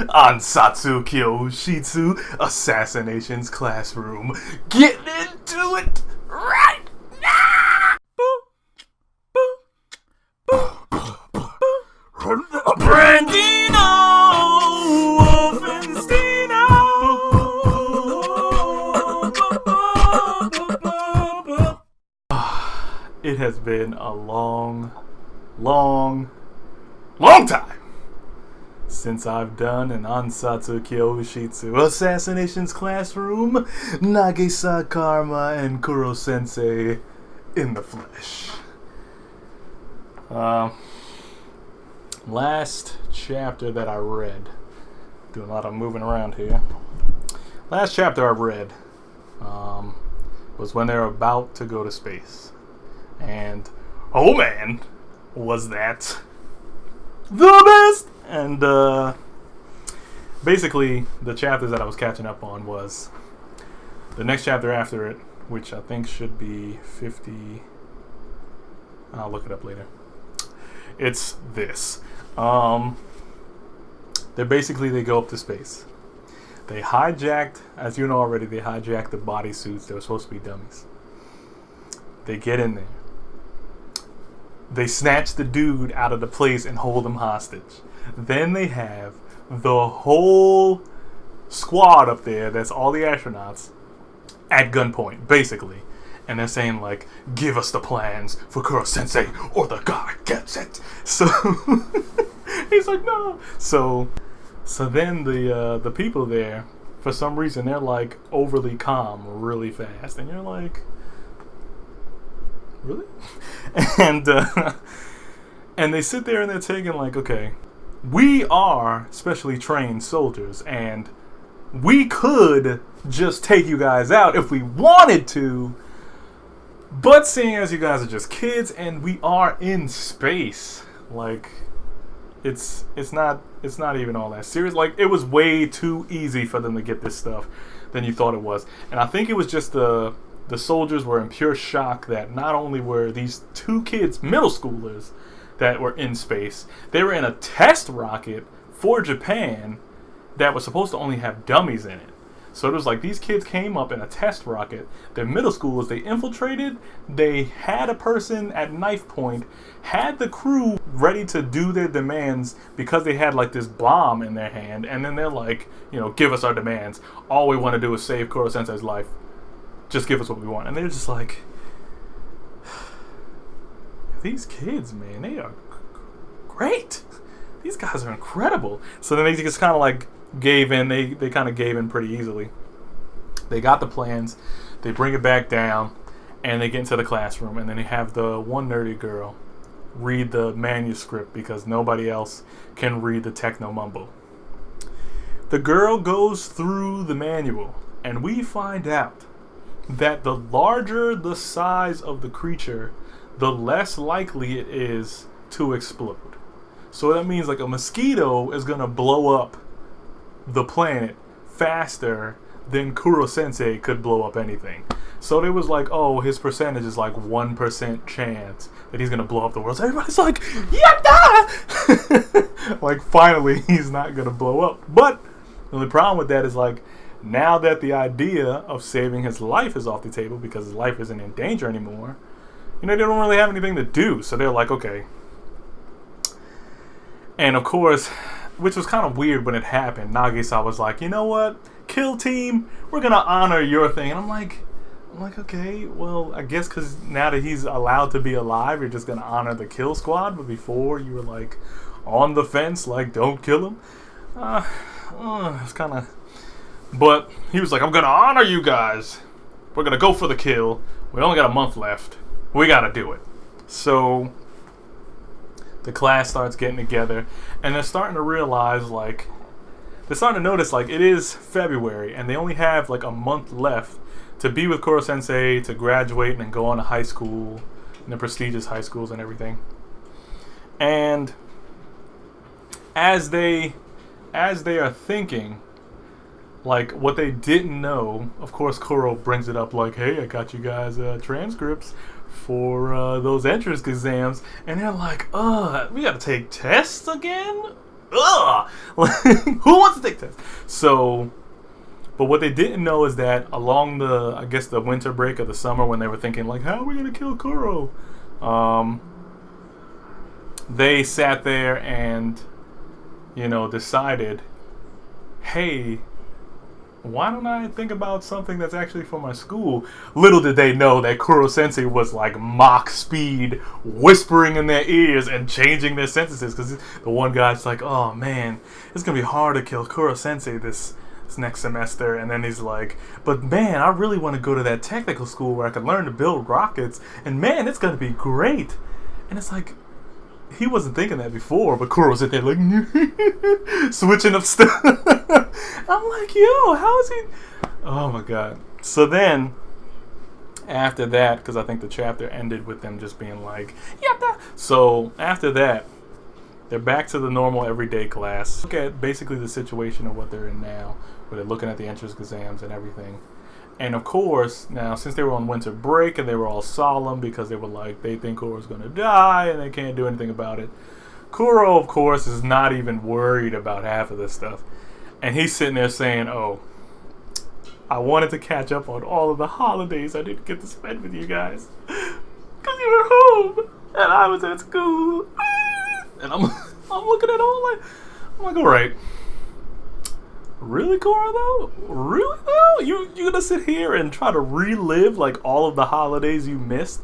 Ansatsu Kyoshitsu Assassination's classroom. Getting into it right now! Brandino Wolfensteino. It has been a long time since I've done an Ansatsu Kyoshitsu Assassination's classroom, Nagisa Karma and Kuro Sensei in the flesh. Last chapter that I read, doing a lot of moving around here. Last chapter I read was when they're about to go to space. And, oh man, was that the best! And basically, the chapters that I was catching up on was the next chapter after it, which I think should be 50. I'll look it up later. It's this. They go up to space. They hijacked, as you know already, they hijacked the bodysuits that were supposed to be dummies. They get in there. They snatch the dude out of the place and hold him hostage. Then they have the whole squad up there, that's all the astronauts, at gunpoint, basically. And they're saying, like, give us the plans for Kuro-sensei or the guy gets it. So, he's like, no. So then the people there, for some reason, they're, like, overly calm really fast. And you're like, really? And they sit there and they're taking, like, okay, we are specially trained soldiers, and we could just take you guys out if we wanted to, but seeing as you guys are just kids and we are in space, like, it's not even all that serious. Like, it was way too easy for them to get this stuff than you thought it was. And I think it was just the soldiers were in pure shock that not only were these two kids middle schoolers that were in space, they were in a test rocket for Japan that was supposed to only have dummies in it. So it was like these kids came up in a test rocket. They're middle schoolers. They infiltrated. They had a person at knife point, had the crew ready to do their demands because they had like this bomb in their hand. And then they're like, you know, give us our demands. All we want to do is save Kuro-sensei's life. Just give us what we want. And they're just like, these kids, man, they are great. These guys are incredible. So then they just kind of like gave in. They kind of gave in pretty easily. They got the plans. They bring it back down, and they get into the classroom. And then they have the one nerdy girl read the manuscript because nobody else can read the techno mumbo. The girl goes through the manual, and we find out that the larger the size of the creature, the less likely it is to explode. So that means like a mosquito is going to blow up the planet faster than Kuro-sensei could blow up anything. So it was like, oh, his percentage is like 1% chance that he's going to blow up the world. So everybody's like, yatta! Like, finally, he's not going to blow up. But the only problem with that is like, now that the idea of saving his life is off the table because his life isn't in danger anymore, you know, they don't really have anything to do. So they're like, okay. And of course, which was kind of weird when it happened, Nagisa was like, you know what? Kill team, we're going to honor your thing. And I'm like, okay, well, I guess because now that he's allowed to be alive, you're just going to honor the kill squad. But before, you were like on the fence, like, don't kill him. It's kind of... But he was like, I'm going to honor you guys. We're going to go for the kill. We only got a month left. We got to do it. So the class starts getting together, and they're starting to realize, like, they're starting to notice, like, it is February, and they only have, like, a month left to be with Kuro-sensei, to graduate, and then go on to high school, and the prestigious high schools and everything. And as they are thinking, like what they didn't know, of course Kuro brings it up like, hey, I got you guys transcripts for those entrance exams, and they're like, we gotta take tests again? Ugh! Who wants to take tests? So, but what they didn't know is that along the, I guess the winter break of the summer, when they were thinking like, how are we gonna kill Kuro? They sat there and, decided, hey, why don't I think about something that's actually for my school? Little did they know that Kuro-sensei was like Mach speed, whispering in their ears and changing their sentences. Because the one guy's like, oh man, it's going to be hard to kill Kuro-sensei this next semester. And then he's like, but man, I really want to go to that technical school where I can learn to build rockets. And man, it's going to be great. And it's like, he wasn't thinking that before, but Kuro's sitting there like switching up stuff. I'm like, yo, how is he? Oh my god. So then, after that, because I think the chapter ended with them just being like, yatta. So after that, they're back to the normal everyday class. Look at basically the situation of what they're in now, where they're looking at the entrance exams and everything. And of course, now since they were on winter break and they were all solemn because they were like, they think Kuro's gonna die and they can't do anything about it. Kuro, of course, is not even worried about half of this stuff. And he's sitting there saying, oh, I wanted to catch up on all of the holidays I didn't get to spend with you guys. Because you were home and I was at school. And I'm looking at all like, I'm like, all right. Really, Kuro, though? Really, though? You gonna sit here and try to relive, like, all of the holidays you missed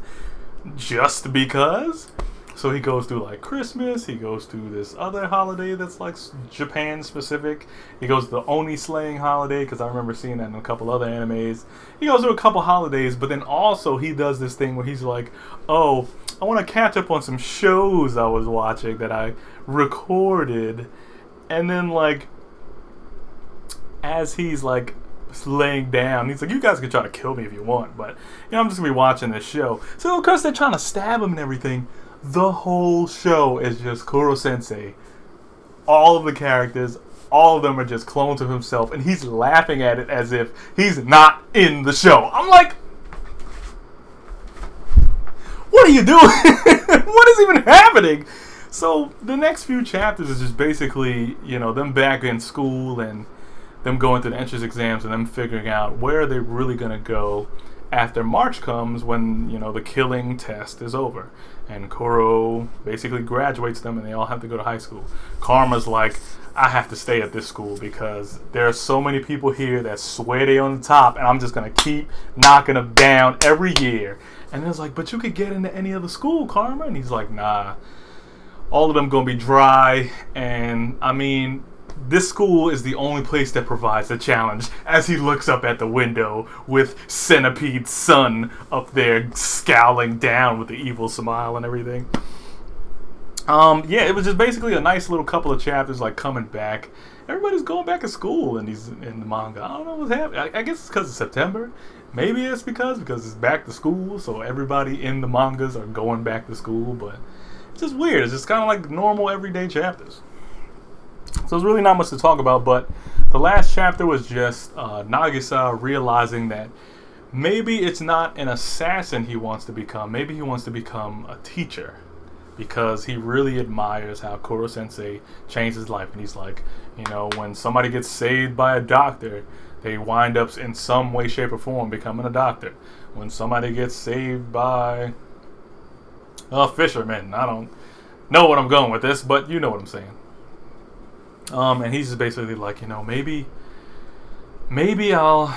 just because? So he goes through, like, Christmas. He goes through this other holiday that's, like, Japan-specific. He goes to the Oni slaying holiday, because I remember seeing that in a couple other animes. He goes through a couple holidays, but then also he does this thing where he's like, oh, I want to catch up on some shows I was watching that I recorded. And then, like, as he's like laying down, he's like, you guys can try to kill me if you want, but I'm just gonna be watching this show. So of course they're trying to stab him and everything. The whole show is just Kuro-sensei. All of the characters, all of them are just clones of himself, and he's laughing at it as if he's not in the show. I'm like, what are you doing? What is even happening? So the next few chapters is just basically, them back in school and them going to the entrance exams and them figuring out where are they really going to go after March comes when, the killing test is over. And Kuro basically graduates them and they all have to go to high school. Karma's like, I have to stay at this school because there are so many people here that swear they on the top and I'm just going to keep knocking them down every year. And it's like, but you could get into any other school, Karma. And he's like, nah, all of them going to be dry. And I mean, this school is the only place that provides a challenge, as he looks up at the window with Centipede's son up there scowling down with the evil smile and everything. Yeah, it was just basically a nice little couple of chapters, like, coming back. Everybody's going back to school in the manga. I don't know what's happening. I guess it's because it's September. Maybe it's because it's back to school, so everybody in the mangas are going back to school, but it's just weird. It's just kind of like normal everyday chapters. So there's really not much to talk about, but the last chapter was just Nagisa realizing that maybe it's not an assassin he wants to become. Maybe he wants to become a teacher because he really admires how Kuro-sensei changed his life. And he's like, when somebody gets saved by a doctor, they wind up in some way, shape, or form becoming a doctor. When somebody gets saved by a fisherman, I don't know what I'm going with this, but you know what I'm saying. And he's just basically like, maybe I'll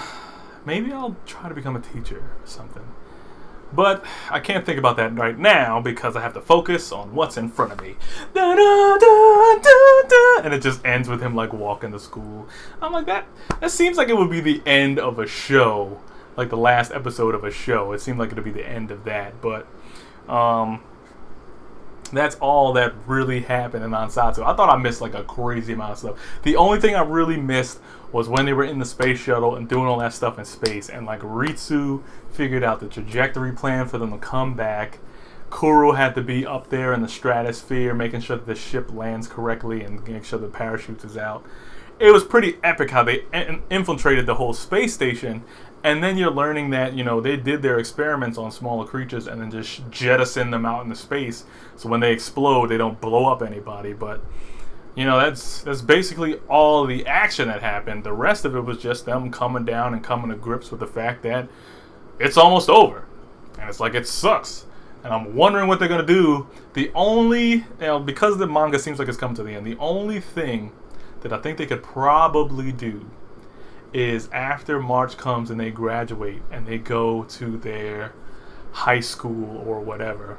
try to become a teacher or something. But I can't think about that right now because I have to focus on what's in front of me. Da, da, da, da, da. And it just ends with him like walking to school. I'm like, that seems like it would be the end of a show, like the last episode of a show. It seemed like it would be the end of that, but that's all that really happened in Ansatsu. I thought I missed like a crazy amount of stuff. The only thing I really missed was when they were in the space shuttle and doing all that stuff in space, and like Ritsu figured out the trajectory plan for them to come back. Kuro had to be up there in the stratosphere making sure that the ship lands correctly and making sure the parachutes is out. it was pretty epic how they infiltrated the whole space station. And then you're learning that, you know, they did their experiments on smaller creatures and then just jettison them out into space. So when they explode, they don't blow up anybody. But, you know, that's basically all the action that happened. The rest of it was just them coming down and coming to grips with the fact that it's almost over. And it's like, it sucks. And I'm wondering what they're going to do. The only, you know, because the manga seems like it's come to the end, the only thing that I think they could probably do is after March comes and they graduate and they go to their high school or whatever,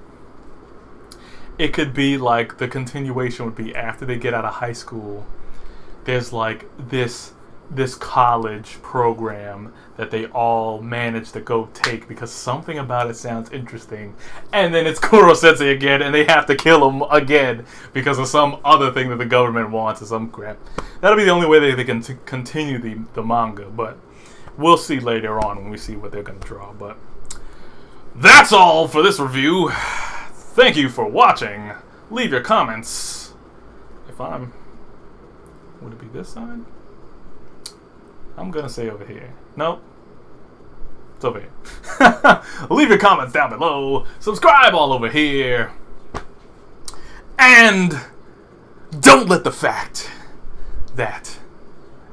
it could be like the continuation would be after they get out of high school, there's like this college program that they all manage to go take because something about it sounds interesting, and then it's Kuro Sensei again and they have to kill him again because of some other thing that the government wants or some crap. That'll be the only way they can continue the manga, but we'll see later on when we see what they're going to draw. But that's all for this review. Thank you for watching. Leave your comments. Would it be this side? I'm gonna say over here. Nope. It's over here. Leave your comments down below. Subscribe all over here. And don't let the fact that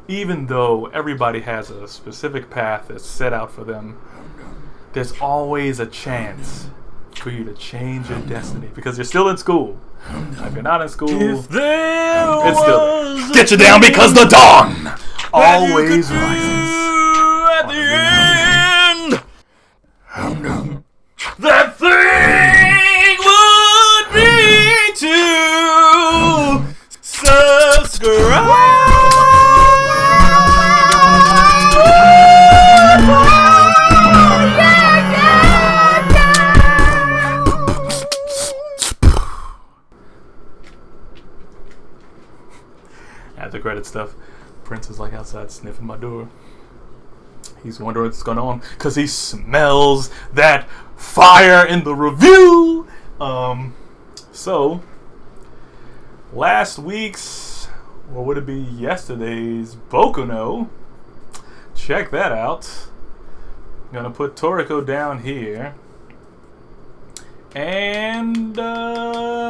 even though everybody has a specific path that's set out for them, there's always a chance for you to change your destiny because you're still in school. If you're not in school, it's still there. Get you down because the dawn always rises at the end. That thing would be to subscribe. After credit stuff, Prince is like outside sniffing my door. He's wondering what's going on because he smells that fire in the review. So last week's, or would it be yesterday's, Boku no, check that out. I'm gonna put Toriko down here and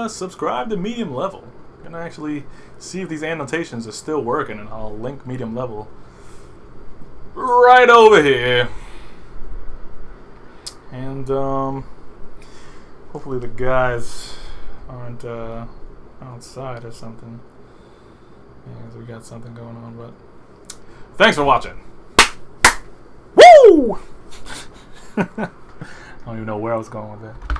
subscribe to Medium Level. I'm gonna actually see if these annotations are still working, and I'll link Medium Level right over here. And hopefully the guys aren't outside or something. Yeah, 'cause we got something going on. But thanks for watching. Woo! I don't even know where I was going with that.